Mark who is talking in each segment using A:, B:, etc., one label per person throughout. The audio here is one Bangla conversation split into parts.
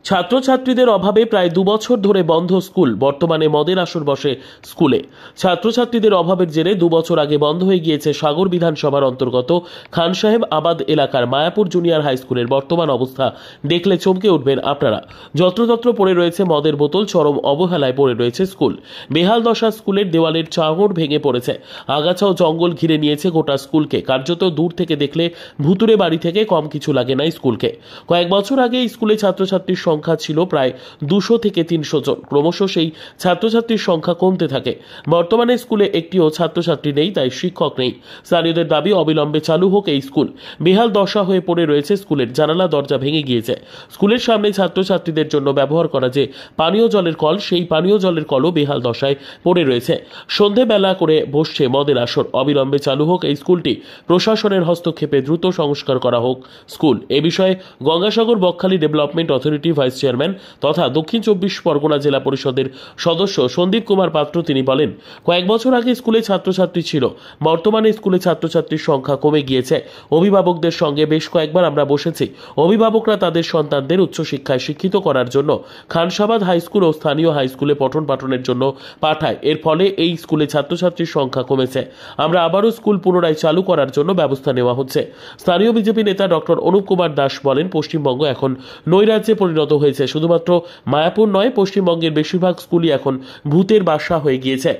A: ছাত্রছাত্রীদের অভাবে প্রায় 2 বছর ধরে বন্ধ স্কুল। বর্তমানে মদের আসর বসে স্কুলে। ছাত্রছাত্রীদের অভাবের জেরে 2 বছর আগে বন্ধ হয়ে গিয়েছে সাগর বিধানসভার অন্তর্গত খান সাহেব আবাদ এলাকার মায়াপুর জুনিয়র হাই স্কুলের বর্তমান অবস্থা দেখলে চমকে উঠবেন আপনারা। যত্রতত্র পড়ে রয়েছে মদের বোতল, চরম অবহেলায় পড়ে রয়েছে স্কুল। বেহাল দশা স্কুলের দেওয়ালের চাঙড় ভেঙে পড়েছে। আগাছা ও জঙ্গল ঘিরে নিয়েছে গোটা স্কুলকে। কার্যত দূর থেকে দেখলে ভুতুরে বাড়ি থেকে কম কিছু লাগে না স্কুলকে। কয়েক বছর আগে স্কুলে ছাত্রছাত্রীর সংখ্যা ছিল প্রায় 200 থেকে 300 জন। ক্রমশ সেই ছাত্রছাত্রীর সংখ্যা কমতে থাকে। বর্তমানে স্কুলে একটিও ছাত্রছাত্রী নেই, তাই শিক্ষক নেই। স্থানীয়দের দাবি অবিলম্বে চালু হোক এই স্কুল। বেহাল দশা হয়ে পড়ে রয়েছে স্কুলের জানালা দরজা ভেঙে গিয়েছে। স্কুলের সামনে ছাত্রছাত্রীদের জন্য ব্যবহার করা যে পানীয় জলের কল, সেই পানীয় জলের কলও বেহাল দশায় পড়ে রয়েছে। সন্ধেবেলা করে বসছে মদের আসর। অবিলম্বে চালু হোক এই স্কুলটি। প্রশাসনের হস্তক্ষেপে দ্রুত সংস্কার করা হোক স্কুল। এ বিষয়ে Gangasagar Bakkhali development authority vice chairman তথা দক্ষিণ 24 পরগনা জেলা পরিষদের সদস্য সন্দীপ কুমার পাত্র তিনি বলেন, কয়েক বছর আগে স্কুলে ছাত্রছাত্রী ছিল, বর্তমানে স্কুলে ছাত্রছাত্রীর সংখ্যা কমে গিয়েছে। অভিভাবকদের সঙ্গে বেশ কয়েকবার আমরা বসেছি। অভিভাবকরা তাদের সন্তানদের উচ্চশিক্ষায় শিক্ষিত করার জন্য খানসাবাদ হাই স্কুল ও স্থানীয় হাই স্কুলে পঠন পাঠনের জন্য পাঠায়। এর ফলে এই স্কুলে ছাত্রছাত্রীর সংখ্যা কমেছে। আমরা আবারও স্কুল পুনরায় চালু করার জন্য ব্যবস্থা নেওয়া হচ্ছে। স্থানীয় বিজেপি নেতা ডক্টর অনুপ কুমার দাস বলেন, পশ্চিমবঙ্গ এখন নৈরাজ্যে পরিণত হয়েছে। শুধুমাত্র মায়াপুর নয়, পশ্চিমবঙ্গের বেশিরভাগ স্কুলই এখন ভূতের বাসা হয়ে গিয়েছে।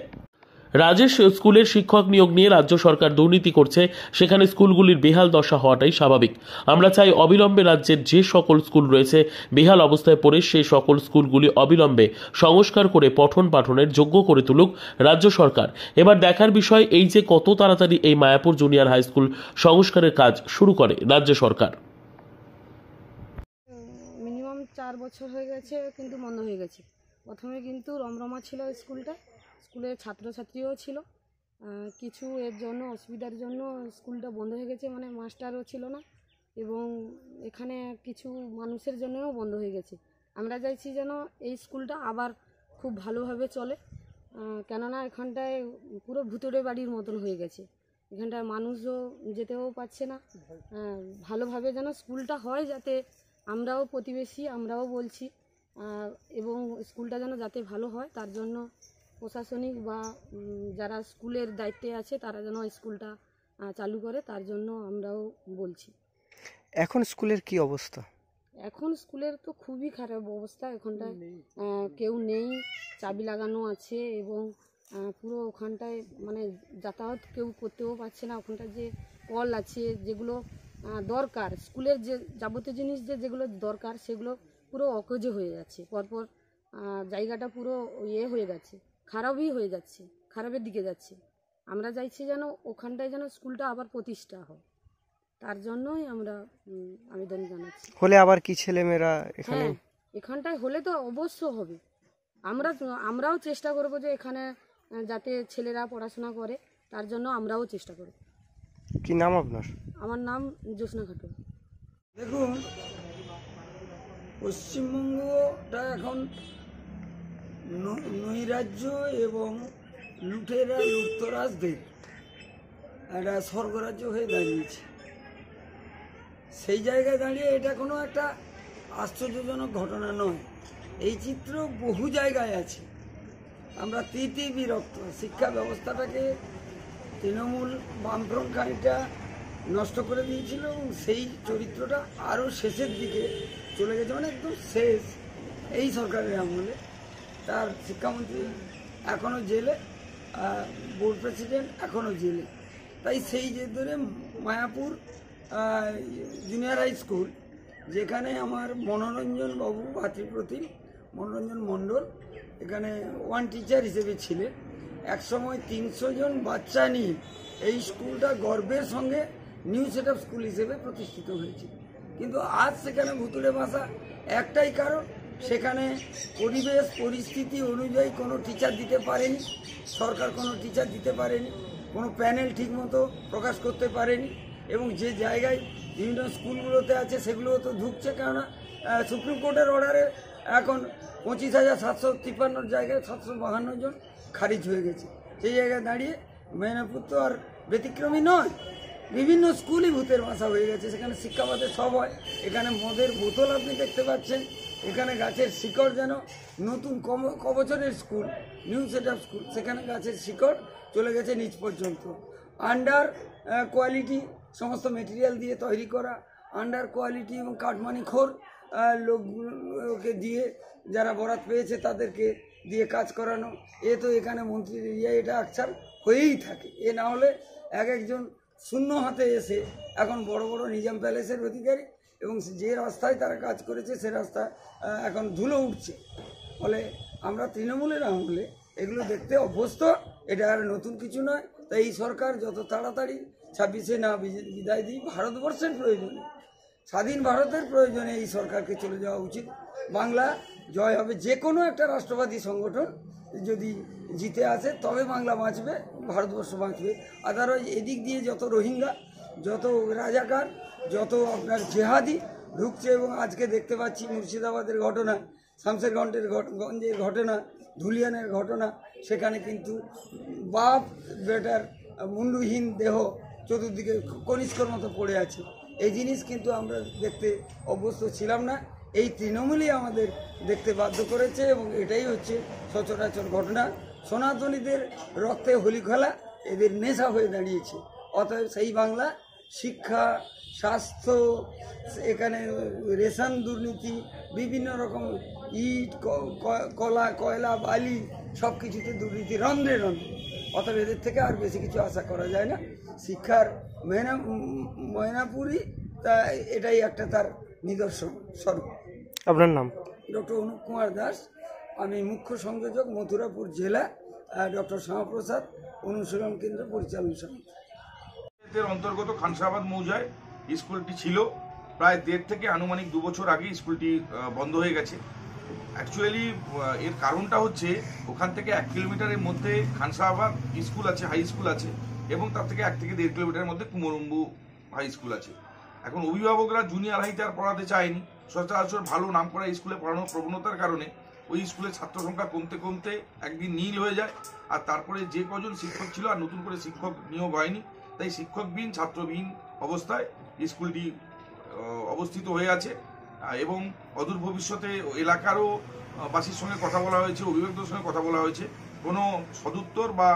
A: রাজেশ স্কুলের শিক্ষক নিয়োগ নিয়ে রাজ্য সরকার দুর্নীতি করছে, সেখানে স্কুলগুলির বেহাল দশা হওয়াটাই স্বাভাবিক। আমরা চাই অবিলম্বে রাজ্যের যে সকল স্কুল রয়েছে বেহাল অবস্থায় পড়ে, সেই সকল স্কুলগুলি অবিলম্বে সংস্কার করে পঠন পাঠনের যোগ্য করে তুলুক রাজ্য সরকার। এবার দেখার বিষয় এই যে কত তাড়াতাড়ি এই মায়াপুর জুনিয়র হাই স্কুল সংস্কারের কাজ শুরু করে রাজ্য সরকার।
B: মিনিমাম 4 বছর হয়ে গেছে, কিন্তু বন্ধ হয়ে গেছে। প্রথমে কিন্তু রমরমা ছিল স্কুলটা, স্কুলে ছাত্রছাত্রীও ছিল। কিছু এর জন্য অসুবিধার জন্য স্কুলটা বন্ধ হয়ে গেছে, মানে মাস্টারও ছিল না, এবং এখানে কিছু মানুষের জন্যও বন্ধ হয়ে গেছে। আমরা চাইছি যেন এই স্কুলটা আবার খুব ভালোভাবে চলে, কেননা এখানটায় পুরো ভুতুড়ে বাড়ির মতন হয়ে গেছে। এখানটায় মানুষও যেতেও পারছে না। ভালোভাবে যেন স্কুলটা হয়, যাতে আমরাও প্রতিবেশী, আমরাও বলছি, এবং স্কুলটা যেন যাতে ভালো হয় তার জন্য প্রশাসনিক বা যারা স্কুলের দায়িত্বে আছে তারা যেন স্কুলটা চালু করে, তার জন্য আমরাও বলছি।
C: এখন স্কুলের কি অবস্থা?
B: এখন স্কুলের তো খুবই খারাপ অবস্থা। এখানটায় কেউ নেই, চাবি লাগানো আছে, এবং পুরো ওখানটায় মানে যাতায়াত কেউ করতেও পারছে না। ওখানটায় যে কল আছে, যেগুলো দরকার স্কুলের, যে যাবতীয় জিনিস যেগুলো দরকার, সেগুলো পুরো অকেজো হয়ে যাচ্ছে। পরপর জায়গাটা পুরো ইয়ে হয়ে যাচ্ছে, খারাপই হয়ে যাচ্ছে, খারাপের দিকে যাচ্ছে। আমরা চাইছি যেন ওখানটায় যেন স্কুলটা আবার প্রতিষ্ঠা হয়, তার জন্যই আমরা আবেদন জানাচ্ছি।
C: হলে আবার কি ছেলেমেয়েরা এখানে?
B: হ্যাঁ, এখানটায় হলে তো অবশ্য হবে। আমরাও চেষ্টা করব যে এখানে যাতে ছেলেরা পড়াশোনা করে, তার জন্য আমরাও চেষ্টা করব।
C: কি নাম আপনার?
B: আমার নাম জ্যোৎস্না খাতুন।
D: দেখুন, পশ্চিমবঙ্গটা এখন নৈরাজ্য এবং লুটেরা লুটতরাজদের একটা স্বর্গরাজ্য হয়ে দাঁড়িয়েছে। সেই জায়গায় দাঁড়িয়ে এটা কোনো একটা আশ্চর্যজনক ঘটনা নয়। এই চিত্র বহু জায়গায় আছে। আমরা বিরক্ত। শিক্ষা ব্যবস্থাটাকে তৃণমূল বামফ্রন্ট খানিকটা নষ্ট করে দিয়েছিল, এবং সেই চরিত্রটা আরও শেষের দিকে চলে গেছে, মানে একদম শেষ এই সরকারের আমলে। তার শিক্ষামন্ত্রী এখনও জেলে, বোর্ড প্রেসিডেন্ট এখনও জেলে। তাই সেই যে ধরে মায়াপুর জুনিয়র হাই স্কুল, যেখানে আমার মনোরঞ্জন বাবু ভাতৃপ্রতিম মনোরঞ্জন মণ্ডল এখানে ওয়ান টিচার হিসেবে ছিলেন, একসময় 300 জন বাচ্চা নিয়ে এই স্কুলটা গর্বের সঙ্গে নিউ সেট আপ স্কুল হিসেবে প্রতিষ্ঠিত হয়েছে। কিন্তু আজ সেখানে ভুতুড়ে বাসা। একটাই কারণ, সেখানে পরিবেশ পরিস্থিতি অনুযায়ী কোনো টিচার দিতে পারেনি, সরকার কোনো টিচার দিতে পারেনি, কোনো প্যানেল ঠিকমতো প্রকাশ করতে পারেনি, এবং যে জায়গায় বিভিন্ন স্কুলগুলোতে আছে সেগুলো তো ঢুকছে, কেননা সুপ্রিম কোর্টের অর্ডারে এখন 25,753 জায়গায় 752 জন খারিজ হয়ে গেছে। সেই জায়গায় দাঁড়িয়ে মেদিনীপুর তো আর ব্যতিক্রমী নয়, বিভিন্ন স্কুলই ভূতের বাসা হয়ে গেছে। সেখানে শিক্ষাপাতে সব হয়, এখানে মদের বোতল আপনি দেখতে পাচ্ছেন, এখানে গাছের শিকড় যেন নতুন কবছরের school, new set up school, সেখানে গাছের শিকড় চলে গেছে নিচ পর্যন্ত। আন্ডার কোয়ালিটি সমস্ত মেটেরিয়াল দিয়ে তৈরি করা, আন্ডার কোয়ালিটি এবং কাঠমানিখোর লোকগুলোকে দিয়ে, যারা বরাত পেয়েছে তাদেরকে দিয়ে কাজ করানো। এ তো এখানে মন্ত্রীর এরিয়া, এটা আকছার হয়েই থাকে। এ না হলে একজন শূন্য হাতে এসে এখন বড় বড় নিজাম প্যালেসের অধিকারী, এবং যে রাস্তায় তারা কাজ করেছে সে রাস্তা এখন ধুলো উঠছে। ফলে আমরা তৃণমূলের আমলে এগুলো দেখতে অভ্যস্ত, এটা আর নতুন কিছু নয়। তাই এই সরকার যত তাড়াতাড়ি 26শে না বিদায় দিই, ভারতবর্ষের প্রয়োজনে, স্বাধীন ভারতের প্রয়োজনে এই সরকারকে চলে যাওয়া উচিত। বাংলা জয় হবে। যে কোনো একটা রাষ্ট্রবাদী সংগঠন যদি জিতে আসে তবে বাংলা বাঁচবে, ভারতবর্ষ বাঁচবে। আদারওয়াইজ এদিক দিয়ে যত রোহিঙ্গা, যত রাজাকার, যত আপনার জেহাদি ঢুকছে, এবং আজকে দেখতে পাচ্ছি মুর্শিদাবাদের ঘটনা, শামশেরগঞ্জের ঘটনা, ধুলিয়ানের ঘটনা, সেখানে কিন্তু বাপ বেটার মুন্ডুহীন দেহ চতুর্দিকে কনিষ্কর মতো পড়ে আছে। এই জিনিস কিন্তু আমরা দেখতে অভ্যস্ত ছিলাম না, এই তৃণমূলই আমাদের দেখতে বাধ্য করেছে, এবং এটাই হচ্ছে সচরাচর ঘটনা। সনাতনীদের রক্তে হোলি খেলা এদের নেশা হয়ে দাঁড়িয়েছে। অতএব সেই বাংলা শিক্ষা, স্বাস্থ্য, এখানে রেশন দুর্নীতি, বিভিন্ন রকম ইট, কলা, কয়লা, বালি, সব কিছুতে দুর্নীতি রন্ধ্রে রন্ধ্রে। অতএব এদের থেকে আর বেশি কিছু আশা করা যায় না। শিক্ষার ময়নাপুরি, তা এটাই একটা তার নিদর্শন স্বরূপ।
C: আপনার নাম?
D: ডক্টর অনুপ কুমার দাস, আমি মুখ্য সংযোজক, মথুরাপুর জেলা, ডক্টর শ্যামাপ্রসাদ অনুশীলন কেন্দ্র পরিচালন সমিতি।
E: এর অন্তর্গত খানসাবাদ মৌজায় স্কুলটি ছিল। প্রায় 1.5 থেকে আনুমানিক 2 বছর আগে স্কুলটি বন্ধ হয়ে গেছে। অ্যাকচুয়ালি এর কারণটা হচ্ছে ওখান থেকে 1 কিলোমিটারের মধ্যে খানসাবাদ স্কুল আছে, হাই স্কুল আছে, এবং তার থেকে 1 থেকে 1.5 কিলোমিটারের মধ্যে কুমরম্বু হাই স্কুল আছে। এখন অভিভাবকরা জুনিয়র হাইতে আর পড়াতে চায়নি। সচরাচর ভালো নাম করা স্কুলে পড়ানোর প্রবণতার কারণে ওই স্কুলের ছাত্র সংখ্যা কমতে কমতে একদিন নীল হয়ে যায়। আর তারপরে যে কজন শিক্ষক ছিল আর নতুন করে শিক্ষক নিয়োগ হয়নি, তাই শিক্ষকবিহীন, ছাত্রবিহীন অবস্থায় স্কুলটি অবস্থিত হয়ে আছে। এবং অদূর ভবিষ্যতে এলাকারও বাসীর সঙ্গে কথা বলা হয়েছে, অভিভাবকদের সঙ্গে কথা বলা হয়েছে, কোনো সদুত্তর বা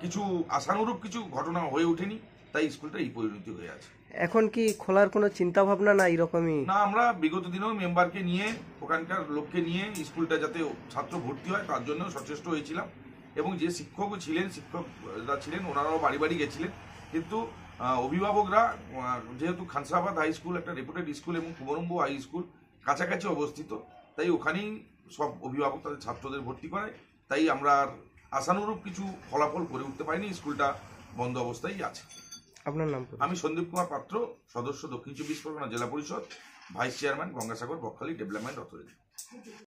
E: কিছু আশানুরূপ কিছু ঘটনা হয়ে ওঠেনি, তাই স্কুলটা এই পরিণতি হয়ে আছে।
C: এখন কি খোলার কোনো চিন্তা ভাবনা না এরকমই?
E: না, আমরা বিগত দিনেও মেম্বারকে নিয়ে, ওখানকার লোককে নিয়ে স্কুলটা যাতে ছাত্র ভর্তি হয় তার জন্য সচেষ্ট হয়েছিলাম, এবং যে শিক্ষকও ছিলেন, শিক্ষকরা ছিলেন, ওনারাও বাড়ি বাড়ি গেছিলেন। কিন্তু অভিভাবকরা, যেহেতু খানসাবাদ হাই স্কুল একটা রেপুটেড স্কুল এবং কুমরম্বু হাই স্কুল কাছাকাছি অবস্থিত, তাই ওখানেই সব অভিভাবক তাদের ছাত্রদের ভর্তি করায়। তাই আমরা আর আশানুরূপ কিছু ফলাফল করে উঠতে পারিনি, স্কুলটা বন্ধ অবস্থায় আছে।
C: আপনার নাম?
E: আমি সন্দীপ কুমার পাত্র, সদস্য, দক্ষিণ 24 পরগনা জেলা পরিষদ, vice chairman, Gangasagar Bakkhali development authority.